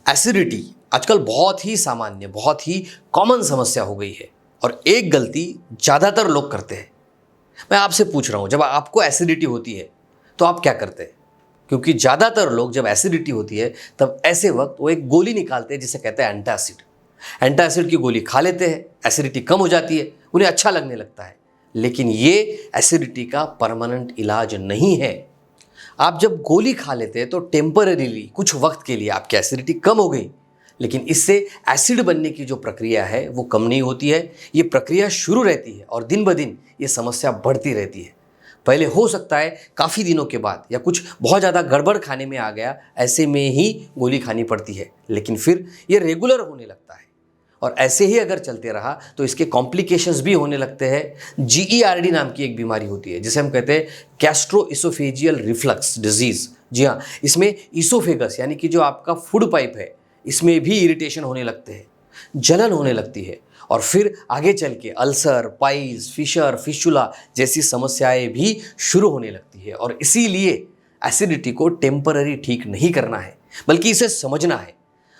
Acidity आजकल बहुत ही सामान्य, बहुत ही कॉमन समस्या हो गई है और एक गलती ज़्यादातर लोग करते हैं। मैं आपसे पूछ रहा हूँ, जब आपको एसिडिटी होती है तो आप क्या करते हैं? क्योंकि ज़्यादातर लोग जब एसिडिटी होती है तब ऐसे वक्त वो एक गोली निकालते हैं जिसे कहते हैं एंटासिड। एंटासिड की गोली खा लेते हैं, एसिडिटी कम हो जाती है, उन्हें अच्छा लगने लगता है। लेकिन ये एसिडिटी का परमानेंट इलाज नहीं है। आप जब गोली खा लेते हैं तो टेम्पररीली कुछ वक्त के लिए आपकी एसिडिटी कम हो गई, लेकिन इससे एसिड बनने की जो प्रक्रिया है वो कम नहीं होती है। ये प्रक्रिया शुरू रहती है और दिन ब दिन ये समस्या बढ़ती रहती है। पहले हो सकता है काफ़ी दिनों के बाद या कुछ बहुत ज़्यादा गड़बड़ खाने में आ गया, ऐसे में ही गोली खानी पड़ती है, लेकिन फिर ये रेगुलर होने लगता है और ऐसे ही अगर चलते रहा तो इसके कॉम्प्लिकेशंस भी होने लगते हैं। GERD नाम की एक बीमारी होती है जिसे हम कहते हैं गैस्ट्रोइसोफेजियल रिफ्लक्स डिजीज़। जी हाँ, इसमें ईसोफेगस यानी कि जो आपका फूड पाइप है, इसमें भी इरिटेशन होने लगते हैं, जलन होने लगती है और फिर आगे चल के अल्सर, पाइल्स, फिशर, फिशुला जैसी समस्याएं भी शुरू होने लगती है। और इसीलिए एसिडिटी को टेम्पररी ठीक नहीं करना है, बल्कि इसे समझना है।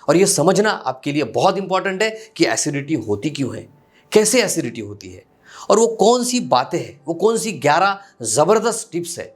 और ये समझना आपके लिए बहुत इंपॉर्टेंट है कि एसिडिटी होती क्यों है, कैसे एसिडिटी होती है और वो कौन सी बातें हैं, वो कौन सी 11 ज़बरदस्त टिप्स है,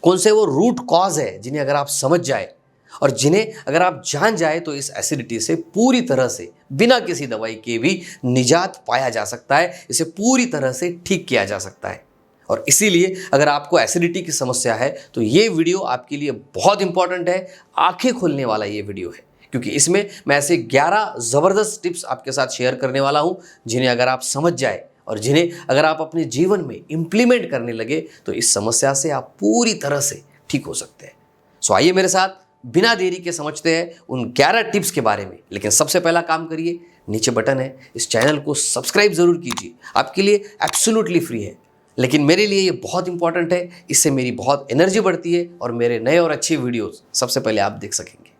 कौन से वो रूट कॉज है जिन्हें अगर आप समझ जाए और जिन्हें अगर आप जान जाए तो इस एसिडिटी से पूरी तरह से बिना किसी दवाई के भी निजात पाया जा सकता है, इसे पूरी तरह से ठीक किया जा सकता है। और इसीलिए अगर आपको एसिडिटी की समस्या है तो ये वीडियो आपके लिए बहुत इंपॉर्टेंट है, आंखें खोलने वाला ये वीडियो है, क्योंकि इसमें मैं ऐसे 11 ज़बरदस्त टिप्स आपके साथ शेयर करने वाला हूं जिन्हें अगर आप समझ जाए और जिन्हें अगर आप अपने जीवन में इंप्लीमेंट करने लगे तो इस समस्या से आप पूरी तरह से ठीक हो सकते हैं। सो आइए मेरे साथ बिना देरी के समझते हैं उन 11 टिप्स के बारे में। लेकिन सबसे पहला काम करिए, नीचे बटन है, इस चैनल को सब्सक्राइब जरूर कीजिए, आपके लिए एब्सोल्युटली फ्री है। लेकिन मेरे लिए ये बहुत इंपॉर्टेंट है, इससे मेरी बहुत एनर्जी बढ़ती है और मेरे नए और अच्छे वीडियोस सबसे पहले आप देख सकेंगे।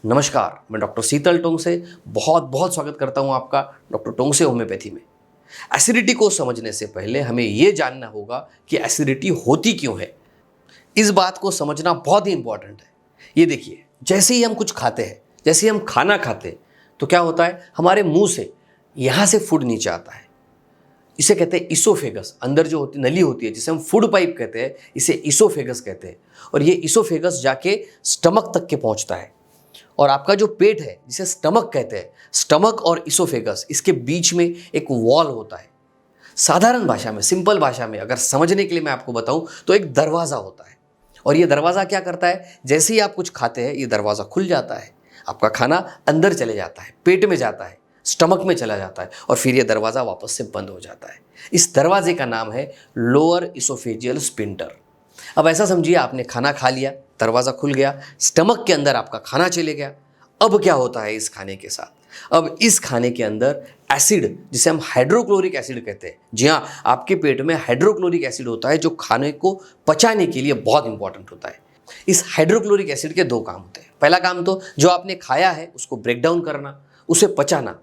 नमस्कार, मैं डॉक्टर शीतल टोंगसे बहुत बहुत स्वागत करता हूं आपका डॉक्टर टोंगसे होम्योपैथी में। एसिडिटी को समझने से पहले हमें यह जानना होगा कि एसिडिटी होती क्यों है। इस बात को समझना बहुत ही इंपॉर्टेंट है। ये देखिए, जैसे ही हम कुछ खाते हैं, जैसे ही हम खाना खाते हैं तो क्या होता है, हमारे मुंह से यहाँ से फूड नीचे आता है। इसे कहते हैं ईसोफेगस। अंदर जो नली होती है जिसे हम फूड पाइप कहते हैं, इसे ईसोफेगस कहते हैं। और ये ईसोफेगस जाके स्टमक तक के पहुँचता है और आपका जो पेट है जिसे स्टमक कहते हैं, स्टमक और ईसोफेगस इसके बीच में एक वॉल होता है। साधारण भाषा में, सिंपल भाषा में अगर समझने के लिए मैं आपको बताऊं तो एक दरवाज़ा होता है। और ये दरवाज़ा क्या करता है, जैसे ही आप कुछ खाते हैं ये दरवाज़ा खुल जाता है, आपका खाना अंदर चले जाता है, पेट में जाता है, स्टमक में चला जाता है और फिर ये दरवाज़ा वापस से बंद हो जाता है। इस दरवाजे का नाम है लोअर इसोफेजियल स्फिंक्टर। अब ऐसा समझिए, आपने खाना खा लिया, दरवाज़ा खुल गया, स्टमक के अंदर आपका खाना चले गया। अब क्या होता है इस खाने के साथ, अब इस खाने के अंदर एसिड, जिसे हम हाइड्रोक्लोरिक एसिड कहते हैं, जी हाँ, आपके पेट में हाइड्रोक्लोरिक एसिड होता है जो खाने को पचाने के लिए बहुत इंपॉर्टेंट होता है। इस हाइड्रोक्लोरिक एसिड के 2 काम होते हैं। पहला काम तो जो आपने खाया है उसको ब्रेक डाउन करना, उसे पचाना,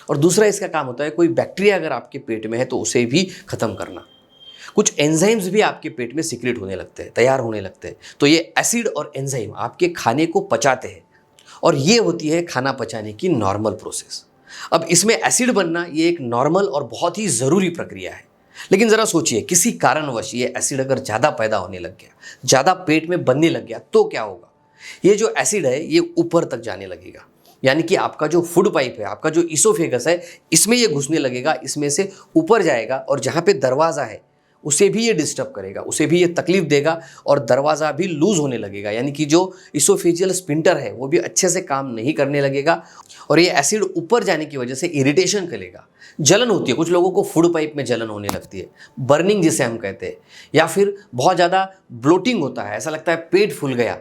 और दूसरा इसका काम होता है कोई बैक्टीरिया अगर आपके पेट में है तो उसे भी खत्म करना। कुछ एंजाइम्स भी आपके पेट में सीक्रेट होने लगते हैं, तैयार होने लगते हैं, तो ये एसिड और एंजाइम आपके खाने को पचाते हैं और ये होती है खाना पचाने की नॉर्मल प्रोसेस। अब इसमें एसिड बनना ये एक नॉर्मल और बहुत ही ज़रूरी प्रक्रिया है। लेकिन ज़रा सोचिए, किसी कारणवश ये एसिड अगर ज़्यादा पैदा होने लग गया, ज़्यादा पेट में बनने लग गया तो क्या होगा, ये जो एसिड है ये ऊपर तक जाने लगेगा। यानी कि आपका जो फूड पाइप है, आपका जो ईसोफेगस है, इसमें ये घुसने लगेगा, इसमें से ऊपर जाएगा और जहाँ पे दरवाज़ा है उसे भी ये डिस्टर्ब करेगा, उसे भी ये तकलीफ देगा और दरवाज़ा भी लूज़ होने लगेगा। यानी कि जो इसोफेजियल स्फिंक्टर है वो भी अच्छे से काम नहीं करने लगेगा और ये एसिड ऊपर जाने की वजह से इरिटेशन करेगा, जलन होती है। कुछ लोगों को फूड पाइप में जलन होने लगती है, बर्निंग जिसे हम कहते हैं, या फिर बहुत ज़्यादा ब्लोटिंग होता है, ऐसा लगता है पेट फूल गया,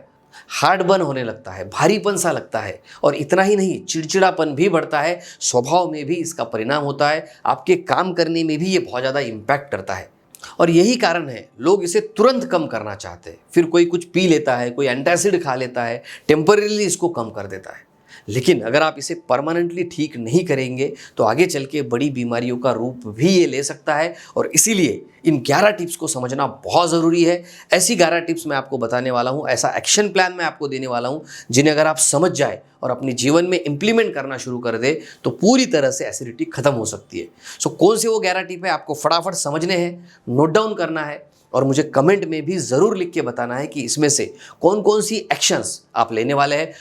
हार्ट बर्न होने लगता है, भारीपन सा लगता है। और इतना ही नहीं, चिड़चिड़ापन भी बढ़ता है, स्वभाव में भी इसका परिणाम होता है, आपके काम करने में भी ये बहुत ज़्यादा इम्पैक्ट करता है। और यही कारण है लोग इसे तुरंत कम करना चाहते हैं। फिर कोई कुछ पी लेता है, कोई एंटासिड खा लेता है, टेम्परेरीली इसको कम कर देता है। लेकिन अगर आप इसे परमानेंटली ठीक नहीं करेंगे तो आगे चल के बड़ी बीमारियों का रूप भी ये ले सकता है। और इसीलिए इन 11 टिप्स को समझना बहुत ज़रूरी है। ऐसी 11 टिप्स मैं आपको बताने वाला हूँ, ऐसा एक्शन प्लान मैं आपको देने वाला हूँ, जिन्हें अगर आप समझ जाए और अपने जीवन में इंप्लीमेंट करना शुरू कर दे तो पूरी तरह से एसिडिटी खत्म हो सकती है। सो कौन से वो 11 टिप है आपको फटाफट समझने हैं, नोट डाउन करना है और मुझे कमेंट में भी ज़रूर लिख के बताना है कि इसमें से कौन कौन सी एक्शंस आप लेने वाले हैं,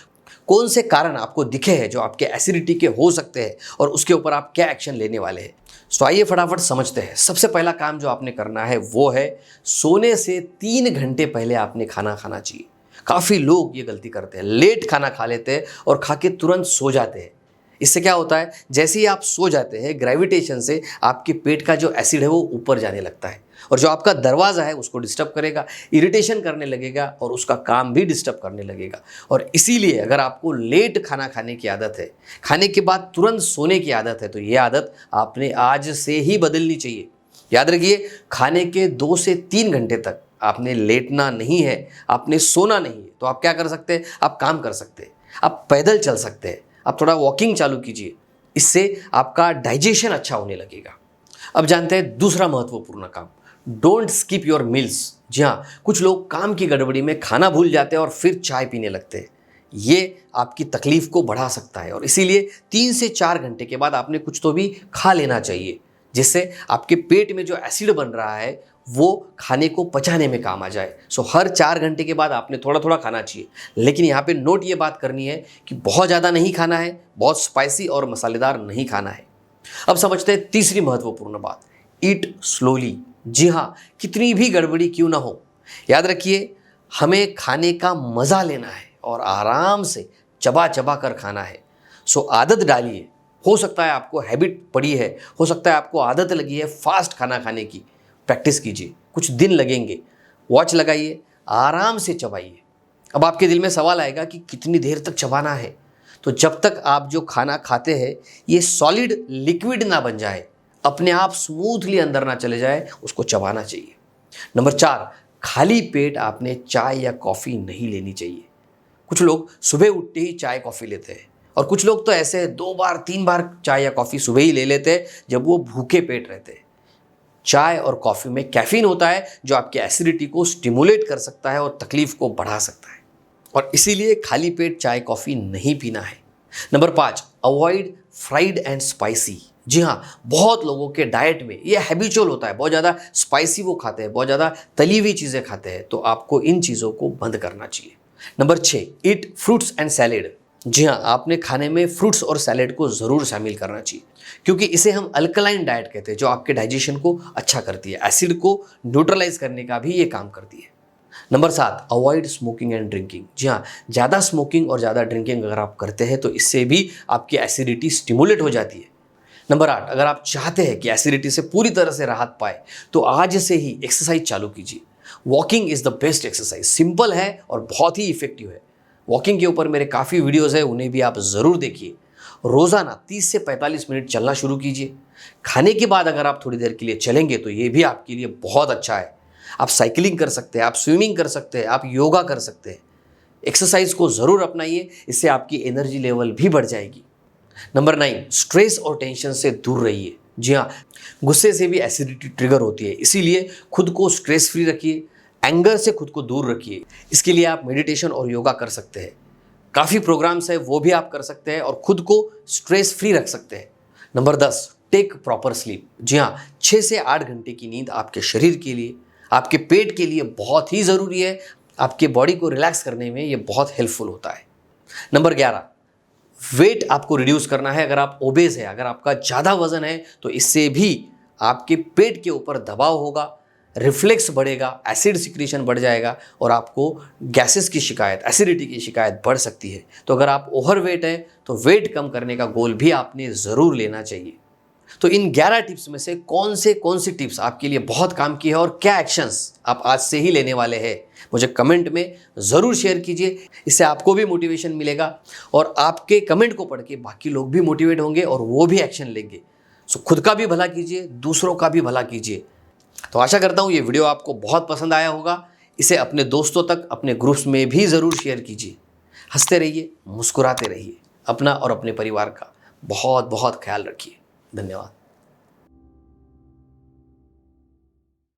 कौन से कारण आपको दिखे हैं जो आपके एसिडिटी के हो सकते हैं और उसके ऊपर आप क्या एक्शन लेने वाले हैं। सो आइए फटाफट समझते हैं। सबसे पहला काम जो आपने करना है वो है सोने से 3 घंटे पहले आपने खाना खाना चाहिए। काफ़ी लोग ये गलती करते हैं, लेट खाना खा लेते हैं और खा के तुरंत सो जाते हैं। इससे क्या होता है, जैसे ही आप सो जाते हैं ग्रेविटेशन से आपके पेट का जो एसिड है वो ऊपर जाने लगता है और जो आपका दरवाज़ा है उसको डिस्टर्ब करेगा, इरिटेशन करने लगेगा और उसका काम भी डिस्टर्ब करने लगेगा। और इसीलिए अगर आपको लेट खाना खाने की आदत है, खाने के बाद तुरंत सोने की आदत है, तो ये आदत आपने आज से ही बदलनी चाहिए। याद रखिए, खाने के 2 से 3 घंटे तक आपने लेटना नहीं है, आपने सोना नहीं है। तो आप क्या कर सकते हैं, आप काम कर सकते हैं, आप पैदल चल सकते हैं, आप थोड़ा वॉकिंग चालू कीजिए, इससे आपका डाइजेशन अच्छा होने लगेगा। अब जानते हैं दूसरा महत्वपूर्ण काम, डोंट स्किप योर मील्स। जी हाँ, कुछ लोग काम की गड़बड़ी में खाना भूल जाते हैं और फिर चाय पीने लगते हैं। ये आपकी तकलीफ को बढ़ा सकता है और इसीलिए 3 से 4 घंटे के बाद आपने कुछ तो भी खा लेना चाहिए, जिससे आपके पेट में जो एसिड बन रहा है वो खाने को पचाने में काम आ जाए। सो हर 4 घंटे के बाद आपने थोड़ा थोड़ा खाना चाहिए, लेकिन यहाँ पे नोट ये बात करनी है कि बहुत ज़्यादा नहीं खाना है, बहुत स्पाइसी और मसालेदार नहीं खाना है। अब समझते हैं तीसरी महत्वपूर्ण बात, ईट स्लोली। जी हाँ, कितनी भी गड़बड़ी क्यों ना हो, याद रखिए हमें खाने का मज़ा लेना है और आराम से चबा चबा कर खाना है। सो आदत डालिए, हो सकता है आपको हैबिट पड़ी है, हो सकता है आपको आदत लगी है फास्ट खाना खाने की। प्रैक्टिस कीजिए, कुछ दिन लगेंगे, वॉच लगाइए, आराम से चबाइए। अब आपके दिल में सवाल आएगा कि कितनी देर तक चबाना है, तो जब तक आप जो खाना खाते हैं ये सॉलिड लिक्विड ना बन जाए, अपने आप स्मूथली अंदर ना चले जाए, उसको चबाना चाहिए। नंबर 4, खाली पेट आपने चाय या कॉफ़ी नहीं लेनी चाहिए। कुछ लोग सुबह उठते ही चाय कॉफ़ी लेते हैं और कुछ लोग तो ऐसे 2 बार 3 बार चाय या कॉफ़ी सुबह ही ले लेते हैं जब वो भूखे पेट रहते हैं। चाय और कॉफ़ी में कैफीन होता है जो आपकी एसिडिटी को स्टिमुलेट कर सकता है और तकलीफ को बढ़ा सकता है, और इसीलिए खाली पेट चाय कॉफ़ी नहीं पीना है। Number 5, avoid fried and spicy. जी हाँ, बहुत लोगों के डाइट में ये हैबिचुअल होता है, बहुत ज़्यादा स्पाइसी वो खाते हैं, बहुत ज़्यादा तली हुई चीज़ें खाते हैं, तो आपको इन चीज़ों को बंद करना चाहिए। Number 6, eat fruits and salad. जी हाँ, आपने खाने में फ्रूट्स और सैलेड को ज़रूर शामिल करना चाहिए, क्योंकि इसे हम अल्कलाइन डाइट कहते हैं, जो आपके डाइजेशन को अच्छा करती है, एसिड को न्यूट्रलाइज करने का भी ये काम करती है। Number 7, avoid smoking and drinking. जी हाँ, ज़्यादा स्मोकिंग और ज़्यादा ड्रिंकिंग अगर आप करते हैं तो इससे भी आपकी एसिडिटी स्टिमुलेट हो जाती है। नंबर 8, अगर आप चाहते हैं कि एसिडिटी से पूरी तरह से राहत पाए तो आज से ही एक्सरसाइज चालू कीजिए। Walking is the best exercise, simple है और बहुत ही इफेक्टिव है। वॉकिंग के ऊपर मेरे काफ़ी वीडियोस हैं, उन्हें भी आप ज़रूर देखिए। रोज़ाना 30 से 45 मिनट चलना शुरू कीजिए। खाने के बाद अगर आप थोड़ी देर के लिए चलेंगे तो ये भी आपके लिए बहुत अच्छा है। आप साइकिलिंग कर सकते हैं, आप स्विमिंग कर सकते हैं, आप योगा कर सकते हैं। एक्सरसाइज को ज़रूर अपनाइए, इससे आपकी एनर्जी लेवल भी बढ़ जाएगी। नंबर 9, स्ट्रेस और टेंशन से दूर रहिए। जी हाँ, गुस्से से भी एसिडिटी ट्रिगर होती है, इसीलिए खुद को स्ट्रेस फ्री रखिए, एंगर से खुद को दूर रखिए। इसके लिए आप मेडिटेशन और योगा कर सकते हैं, काफ़ी प्रोग्राम्स है वो भी आप कर सकते हैं और खुद को स्ट्रेस फ्री रख सकते हैं। Number 10, take proper sleep. जी हाँ, 6 से 8 घंटे की नींद आपके शरीर के लिए, आपके पेट के लिए बहुत ही ज़रूरी है। आपके बॉडी को रिलैक्स करने में ये बहुत हेल्पफुल होता है। नंबर 11, वेट आपको रिड्यूस करना है। अगर आप ओबेस है, अगर आपका ज़्यादा वजन है, तो इससे भी आपके पेट के ऊपर दबाव होगा, रिफ्लेक्स बढ़ेगा, एसिड सिक्रीशन बढ़ जाएगा और आपको गैसेस की शिकायत, एसिडिटी की शिकायत बढ़ सकती है। तो अगर आप ओवरवेट है तो वेट कम करने का गोल भी आपने ज़रूर लेना चाहिए। तो इन 11 टिप्स में से कौन सी टिप्स आपके लिए बहुत काम की है और क्या एक्शंस आप आज से ही लेने वाले हैं, मुझे कमेंट में ज़रूर शेयर कीजिए। इससे आपको भी मोटिवेशन मिलेगा और आपके कमेंट को पढ़ के बाकी लोग भी मोटिवेट होंगे और वो भी एक्शन लेंगे। सो खुद का भी भला कीजिए, दूसरों का भी भला कीजिए। तो आशा करता हूँ ये वीडियो आपको बहुत पसंद आया होगा। इसे अपने दोस्तों तक, अपने ग्रुप्स में भी ज़रूर शेयर कीजिए। हंसते रहिए, मुस्कुराते रहिए। अपना और अपने परिवार का बहुत बहुत ख्याल रखिए। धन्यवाद।